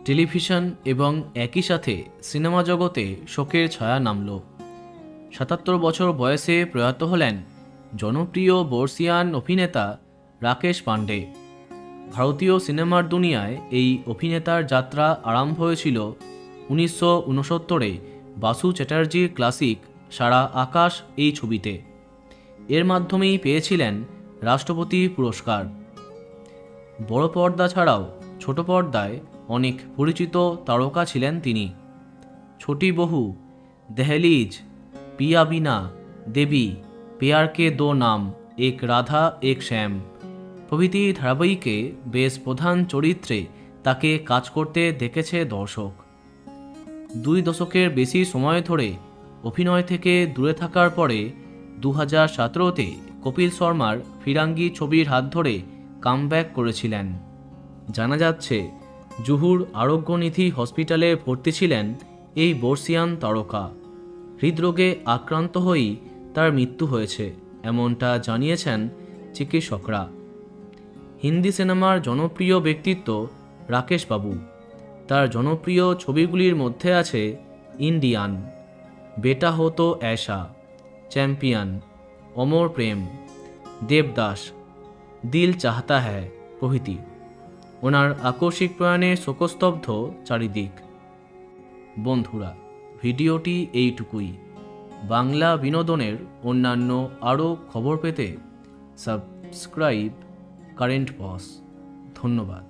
Television এবং একই সাথে সিনেমা জগতে শোকের ছায়া নামল। ৭৭ বছর বয়সে প্রয়াত হলেন জনপ্রিয় বর্ষিয়ান অভিনেতা রাকেশ পান্ডে। ভারতীয় সিনেমার দুনিয়ায় এই অভিনেতার যাত্রা আরম্ভ হয়েছিল ১৯৬৯-এ বাসু চ্যাটার্জির ক্লাসিক সারা আকাশ এই ছবিতে। এর মাধ্যমেই পেয়েছিলেন রাষ্ট্রপতি পুরস্কার। বড় পর্দা ছাড়াও ছোট পর্দায় অনেক পরিচিত তারকা ছিলেন তিনি। ছোটি বহু, দেহলিজ, পিয়া বিনা, দেবী, পেয়ার কে দো নাম, এক রাধা এক শ্যাম প্রভৃতি ধারাবাহিকে বেশ প্রধান চরিত্রে তাকে কাজ করতে দেখেছে দর্শক। ২ দশকের বেশি সময় ধরে অভিনয় থেকে দূরে থাকার পরে ২০১৭-তে কপিল শর্মার ফিরাঙ্গি ছবির হাত ধরে কামব্যাক করেছিলেন। জানা যাচ্ছে জুহুর আরোগ্যনিধি হসপিটালে ভর্তি ছিলেন এই বর্ষিয়ান তারকা। হৃদরোগে আক্রান্ত হয়েই তার মৃত্যু হয়েছে, এমনটা জানিয়েছেন চিকিৎসকরা। হিন্দি সিনেমার জনপ্রিয় ব্যক্তিত্ব রাকেশ বাবু। তার জনপ্রিয় ছবিগুলির মধ্যে আছে ইন্ডিয়ান, বেটা হো তো ऐसा, চ্যাম্পিয়ন, অমর প্রেম, দেবদাস, দিল চাহতা হ্যায় প্রভৃতি। ওনার আকস্মিক প্রয়াণে শোকস্তব্ধ চারিদিক। বন্ধুরা, ভিডিওটি এইটুকুই। বাংলা বিনোদনের অন্যান্য আরও খবর পেতে সাবস্ক্রাইব কারেন্ট বস। ধন্যবাদ।